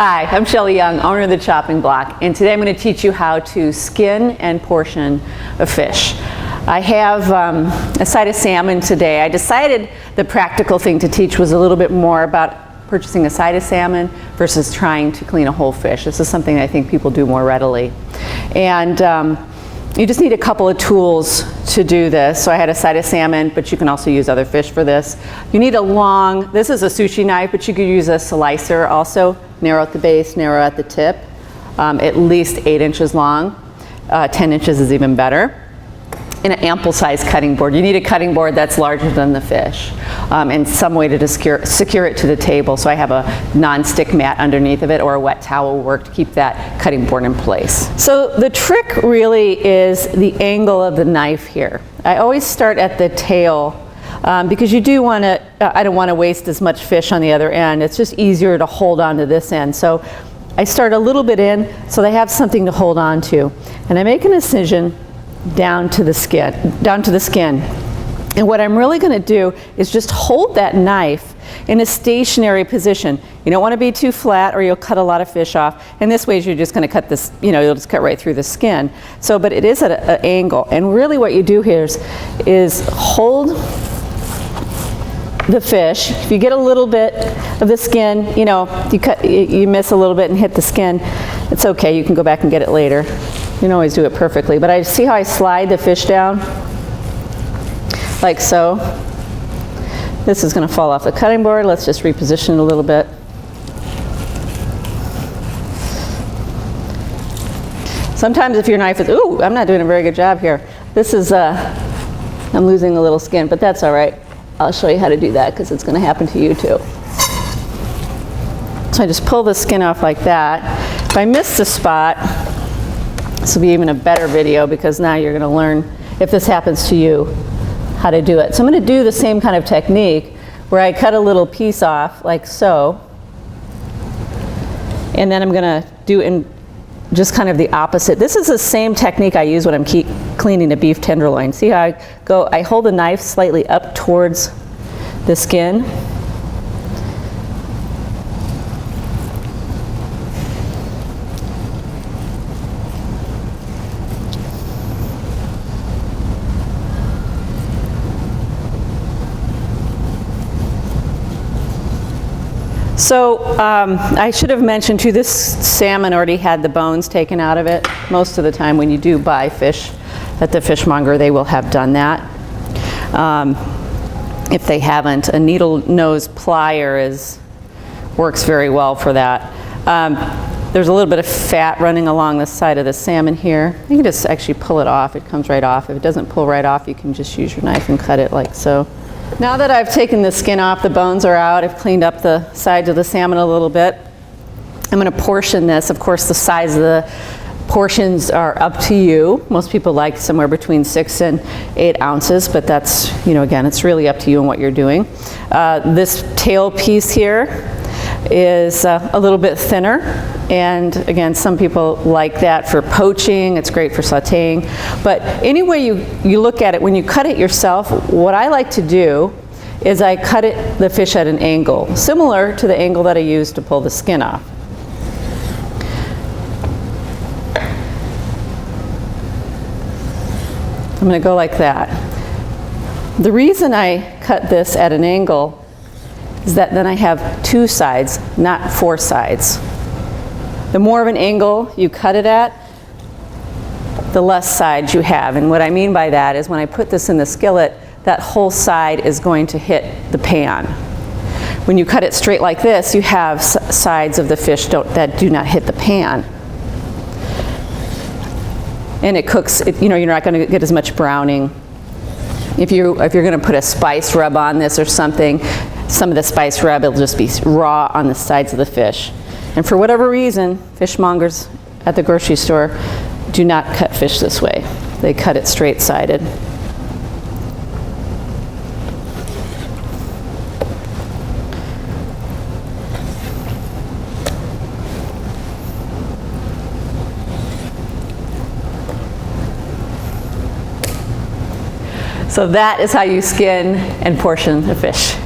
Hi, I'm Shelley Young, owner of the Chopping Block, and today I'm going to teach you how to skin and portion a fish. I have a side of salmon today. I decided the practical thing to teach was a little bit more about purchasing a side of salmon versus trying to clean a whole fish. This is something I think people do more readily. And you just need a couple of tools to do this. So I had a side of salmon, but you can also use other fish for this. You need a long, this is a sushi knife, but you could use a slicer also. Narrow at the base, narrow at the tip, at least 8 inches long. 10 inches is even better. And an ample size cutting board. You need a cutting board that's larger than the fish, and some way to secure it to the table. So I have a non-stick mat underneath of it, or a wet towel will work to keep that cutting board in place. So the trick really is the angle of the knife here. I always start at the tail because you do want to, I don't want to waste as much fish on the other end. It's just easier to hold on to this end. So I start a little bit in so they have something to hold on to. And I make an incision down to the skin. And what I'm really going to do is just hold that knife in a stationary position. You don't want to be too flat or you'll cut a lot of fish off. And this way you're just going to cut this, you'll just cut right through the skin. So, but it is at an angle. And really what you do here is hold the fish. If you get a little bit of the skin, you miss a little bit and hit the skin, it's okay. You can go back and get it later. You can always do it perfectly, but I see how I slide the fish down, like so. This is going to fall off the cutting board. Let's just reposition it a little bit. Sometimes if your knife is, ooh, I'm not doing a very good job here. This is, I'm losing a little skin, but that's all right. I'll show you how to do that because it's going to happen to you too. So I just pull the skin off like that. If I miss the spot, this will be even a better video because now you're going to learn, if this happens to you, how to do it. So I'm going to do the same kind of technique where I cut a little piece off like so, and then I'm going to do in just kind of the opposite. This is the same technique I use when I'm cleaning a beef tenderloin. See how I go? I hold the knife slightly up towards the skin. So I should have mentioned too, this salmon already had the bones taken out of it. Most of the time when you do buy fish at the fishmonger, they will have done that. If they haven't, a needle nose plier works very well for that. There's a little bit of fat running along the side of the salmon here. You can just actually pull it off. It comes right off. If it doesn't pull right off, you can just use your knife and cut it like so. Now that I've taken the skin off, the bones are out, I've cleaned up the sides of the salmon a little bit. I'm going to portion this. Of course, the size of the portions are up to you. Most people like somewhere between 6 and 8 ounces, but that's, again, it's really up to you and what you're doing. This tail piece here is a little bit thinner, and again, some people like that for poaching. It's great for sauteing, but any way you look at it, when you cut it yourself, what I like to do is I cut the fish at an angle similar to the angle that I use to pull the skin off. I'm going to go like that. The reason I cut this at an angle is that then I have 2 sides, not 4 sides. The more of an angle you cut it at, the less sides you have. And what I mean by that is when I put this in the skillet, that whole side is going to hit the pan. When you cut it straight like this, you have sides of the fish that do not hit the pan. And it cooks, you're not going to get as much browning. If you're going to put a spice rub on this or something, some of the spice rub, it'll just be raw on the sides of the fish. And for whatever reason, fishmongers at the grocery store do not cut fish this way. They cut it straight-sided. So that is how you skin and portion a fish.